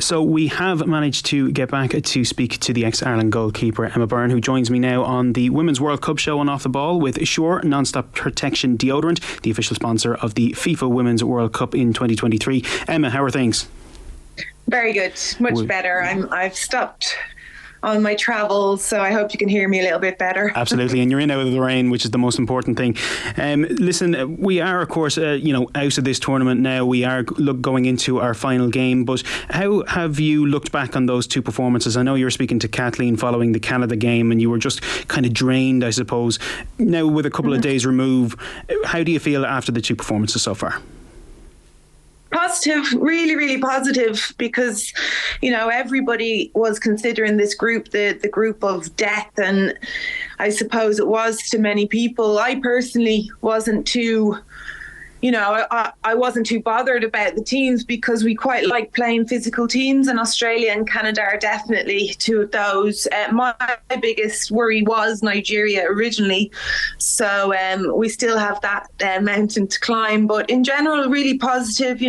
So we have managed to get back to speak to the ex-Ireland goalkeeper Emma Byrne, who joins me now on the Women's World Cup show on Off the Ball with Sure Non-Stop Protection Deodorant, the official sponsor of the FIFA Women's World Cup in 2023. Emma, how are things? Very good, much better. I've stopped on my travels, so I hope you can hear me a little bit better. Absolutely, and you're in out of the rain, which is the most important thing. Listen, we are, of course, out of this tournament now. We are going into our final game, but how have you looked back on those two performances? I know you were speaking to Kathleen following the Canada game, and you were just kind of drained, I suppose. Now, with a couple of days remove, how do you feel after the two performances so far? Positive, really, really positive, because, everybody was considering this group the group of death, and I suppose it was to many people. I personally wasn't too, I wasn't too bothered about the teams, because we quite like playing physical teams, and Australia and Canada are definitely two of those. My biggest worry was Nigeria originally, so we still have that mountain to climb. But in general, really positive.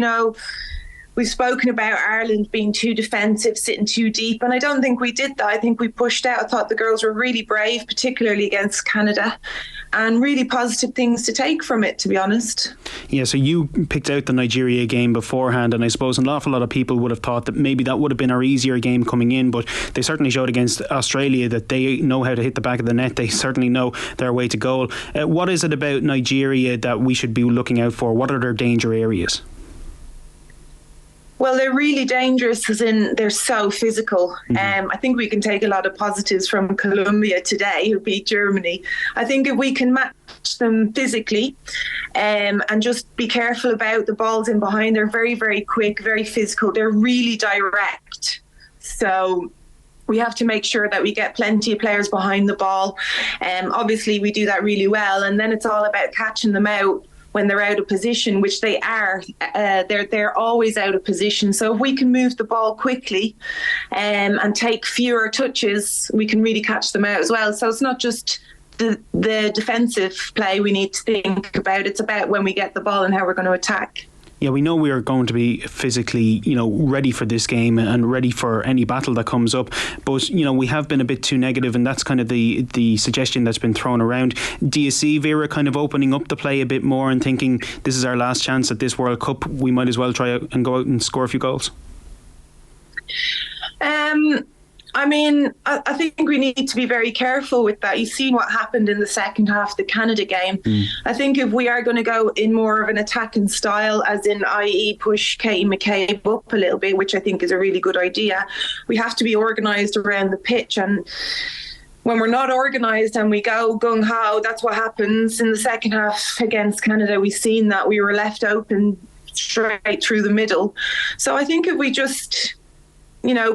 We've spoken about Ireland being too defensive, sitting too deep, and I don't think we did that. I think we pushed out. I thought the girls were really brave, particularly against Canada, and really positive things to take from it, to be honest. Yeah, so you picked out the Nigeria game beforehand, and I suppose an awful lot of people would have thought that maybe that would have been our easier game coming in, but they certainly showed against Australia that they know how to hit the back of the net. They certainly know their way to goal. What is it about Nigeria that we should be looking out for? What are their danger areas? Well, they're really dangerous, as in they're so physical. I think we can take a lot of positives from Colombia today, who beat Germany. I think if we can match them physically and just be careful about the balls in behind, they're very, very quick, very physical. They're really direct. So we have to make sure that we get plenty of players behind the ball. Obviously, we do that really well. And then it's all about catching them out when they're out of position, which they are. They're always out of position. So if we can move the ball quickly and take fewer touches, we can really catch them out as well. So it's not just the defensive play we need to think about. It's about when we get the ball and how we're going to attack. Yeah, we know we are going to be physically, ready for this game and ready for any battle that comes up. But, we have been a bit too negative, and that's kind of the suggestion that's been thrown around. Do you see Vera kind of opening up the play a bit more and thinking this is our last chance at this World Cup? We might as well try out and go out and score a few goals? I think we need to be very careful with that. You've seen what happened in the second half of the Canada game. I think if we are going to go in more of an attacking style, as in, i.e. push Katie McCabe up a little bit, which I think is a really good idea, we have to be organised around the pitch. And when we're not organised and we go gung-ho, that's what happens. In the second half against Canada, we've seen that we were left open straight through the middle. So I think if we just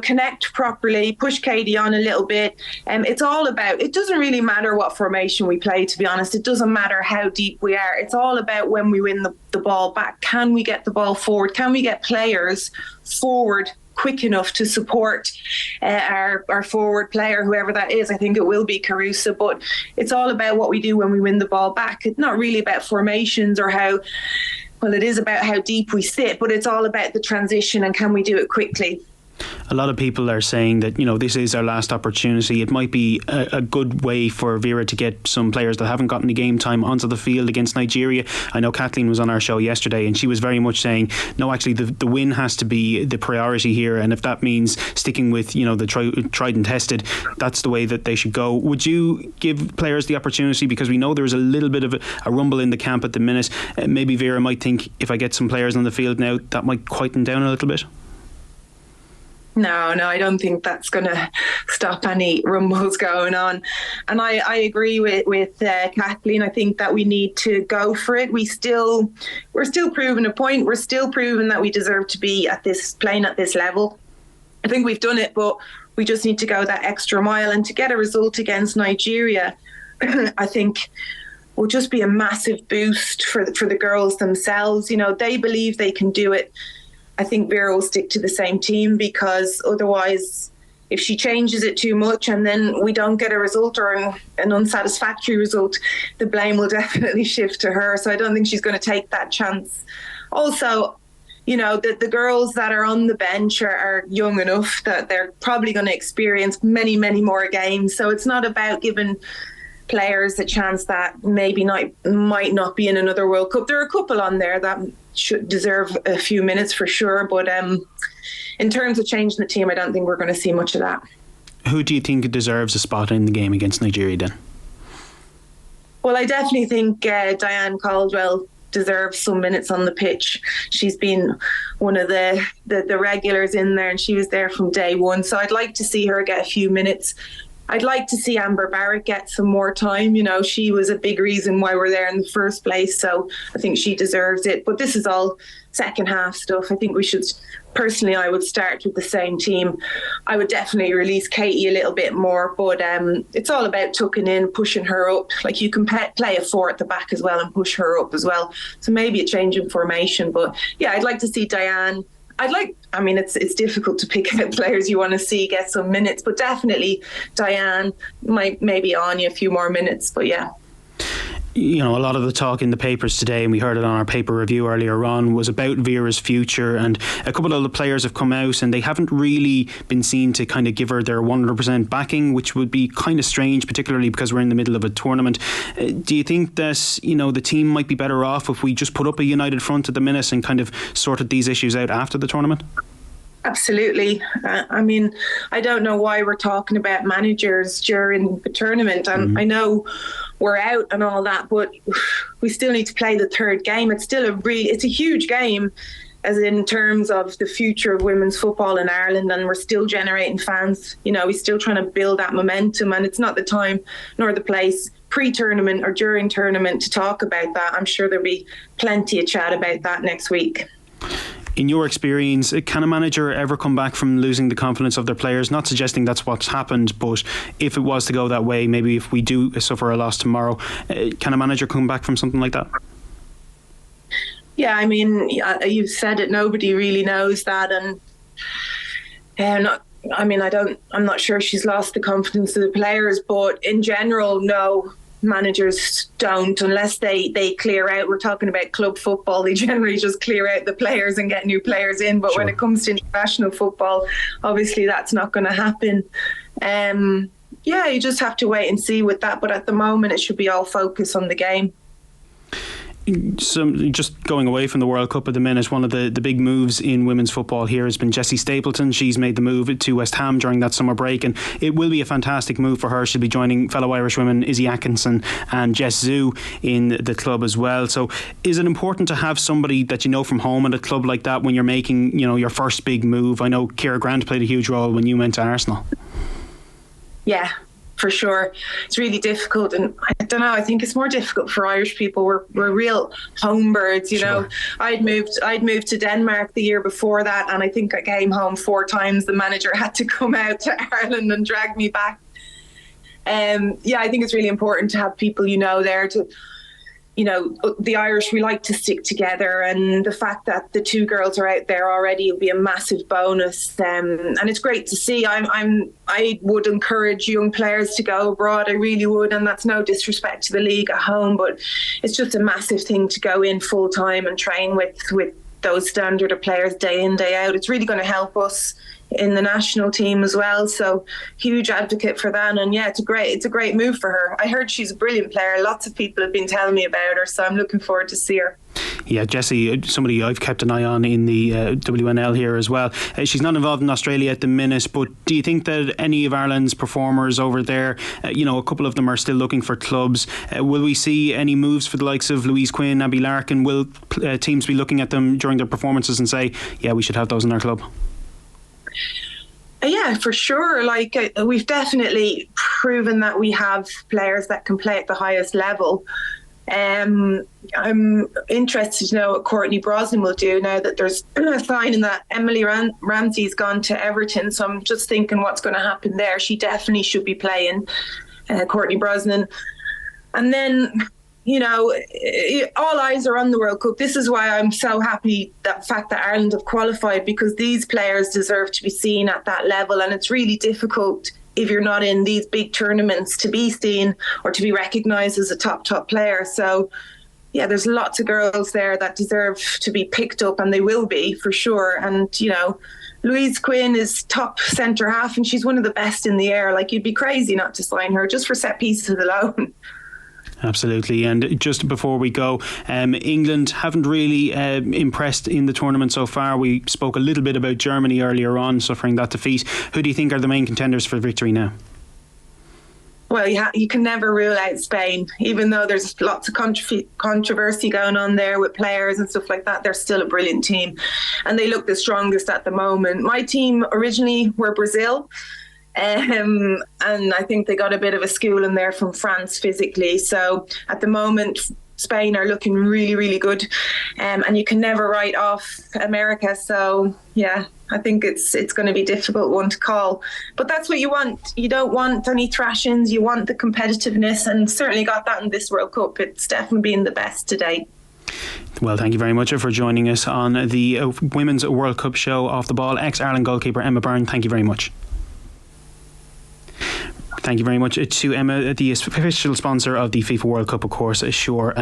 connect properly, push Katie on a little bit. It's all about, it doesn't really matter what formation we play, to be honest. It doesn't matter how deep we are. It's all about when we win the ball back. Can we get the ball forward? Can we get players forward quick enough to support our forward player, whoever that is? I think it will be Carusa, but it's all about what we do when we win the ball back. It's not really about formations or it is about how deep we sit, but it's all about the transition and can we do it quickly. A lot of people are saying that, this is our last opportunity. It might be a good way for Vera to get some players that haven't gotten the game time onto the field against Nigeria. I know Kathleen was on our show yesterday and she was very much saying, no, actually the win has to be the priority here. And if that means sticking with, the tried and tested, that's the way that they should go. Would you give players the opportunity? Because we know there's a little bit of a rumble in the camp at the minute. Maybe Vera might think, if I get some players on the field now, that might quieten down a little bit. No, I don't think that's going to stop any rumbles going on. And I agree with Kathleen. I think that we need to go for it. We're still proving a point. We're still proving that we deserve to be playing at this level. I think we've done it, but we just need to go that extra mile. And to get a result against Nigeria, I think will just be a massive boost for the girls themselves. They believe they can do it. I think Vera will stick to the same team, because otherwise, if she changes it too much and then we don't get a result or an unsatisfactory result, the blame will definitely shift to her. So I don't think she's going to take that chance. Also, the girls that are on the bench are young enough that they're probably going to experience many, many more games. So it's not about giving players a chance that maybe might not be in another World Cup. There are a couple on there that should deserve a few minutes for sure. But in terms of changing the team, I don't think we're going to see much of that. Who do you think deserves a spot in the game against Nigeria then? Well, I definitely think Diane Caldwell deserves some minutes on the pitch. She's been one of the regulars in there, and she was there from day one. So I'd like to see her get a few minutes. I'd like to see Amber Barrett get some more time. She was a big reason why we're there in the first place. So I think she deserves it. But this is all second half stuff. I think personally, I would start with the same team. I would definitely release Katie a little bit more. But it's all about tucking in, pushing her up. Like, you can play a 4 at the back as well and push her up as well. So maybe a change in formation. But yeah, I'd like to see Diane. It's difficult to pick out players you want to see get some minutes, but definitely Diane, maybe Anya a few more minutes, but yeah. A lot of the talk in the papers today, and we heard it on our paper review earlier on, was about Vera's future, and a couple of the players have come out and they haven't really been seen to kind of give her their 100% backing, which would be kind of strange, particularly because we're in the middle of a tournament. Do you think that the team might be better off if we just put up a united front at the minute and kind of sorted these issues out after the tournament? Absolutely. I don't know why we're talking about managers during the tournament. And I know we're out and all that, but we still need to play the third game. It's still it's a huge game, as in terms of the future of women's football in Ireland, and we're still generating fans. We're still trying to build that momentum, and it's not the time nor the place pre-tournament or during tournament to talk about that. I'm sure there'll be plenty of chat about that next week. In your experience, can a manager ever come back from losing the confidence of their players? Not suggesting that's what's happened, but if it was to go that way, maybe if we do suffer a loss tomorrow, can a manager come back from something like that? Yeah, you've said it. Nobody really knows that, I'm not sure she's lost the confidence of the players, but in general, no. Managers don't, unless they clear out. We're talking about club football. They generally just clear out the players and get new players in. But When it comes to international football, obviously that's not going to happen. You just have to wait and see with that. But at the moment, it should be all focus on the game. So just going away from the World Cup at the minute, one of the big moves in women's football here has been Jessie Stapleton. She's made the move to West Ham during that summer break, and it will be a fantastic move for her. She'll be joining fellow Irish women Izzy Atkinson and Jess Zhu in the club as well. So is it important to have somebody that you know from home at a club like that when you're making your first big move? I know Ciara Grant played a huge role when you went to Arsenal. Yeah, for sure. It's really difficult, and I don't know, I think it's more difficult for Irish people. We're real home birds, know. I'd moved to Denmark the year before that, and I think I came home 4 times. The manager had to come out to Ireland and drag me back. I think it's really important to have people there to, the Irish, we like to stick together, and the fact that the 2 girls are out there already will be a massive bonus. And it's great to see. I would encourage young players to go abroad. I really would, and that's no disrespect to the league at home, but it's just a massive thing to go in full time and train with those standard of players day in, day out. It's really going to help us in the national team as well. So huge advocate for that. And yeah, it's a great move for her. I heard she's a brilliant player. Lots of people have been telling me about her, so I'm looking forward to see her. Yeah, Jessie, somebody I've kept an eye on in the WNL here as well. She's not involved in Australia at the minute, but do you think that any of Ireland's performers over there, a couple of them are still looking for clubs, will we see any moves for the likes of Louise Quinn, Abby Larkin? Will teams be looking at them during their performances and say, yeah, we should have those in our club? Yeah, for sure. We've definitely proven that we have players that can play at the highest level. I'm interested to know what Courtney Brosnan will do now that there's a sign that Emily Ramsey's gone to Everton. So I'm just thinking what's going to happen there. She definitely should be playing, Courtney Brosnan. And then, all eyes are on the World Cup. This is why I'm so happy that fact that Ireland have qualified, because these players deserve to be seen at that level. And it's really difficult if you're not in these big tournaments to be seen or to be recognised as a top player. So yeah, there's lots of girls there that deserve to be picked up, and they will be for sure. And, you know, Louise Quinn is top centre half, and she's one of the best in the air. Like, you'd be crazy not to sign her just for set pieces alone. Absolutely. And just before we go, England haven't really impressed in the tournament so far. We spoke a little bit about Germany earlier on, suffering that defeat. Who do you think are the main contenders for victory now? Well, you can never rule out Spain, even though there's lots of controversy going on there with players and stuff like that. They're still a brilliant team, and they look the strongest at the moment. My team originally were Brazil, and I think they got a bit of a schooling there from France physically. So at the moment, Spain are looking really, really good, and you can never write off America. So yeah, I think it's going to be a difficult one to call, but that's what you want. You don't want any thrashings. You want the competitiveness, and certainly got that in this World Cup. It's definitely been the best to date. Well, thank you very much for joining us on the Women's World Cup show. Off the Ball, ex-Ireland goalkeeper Emma Byrne, thank you very much. Thank you very much to Emma, the official sponsor of the FIFA World Cup, of course, sure.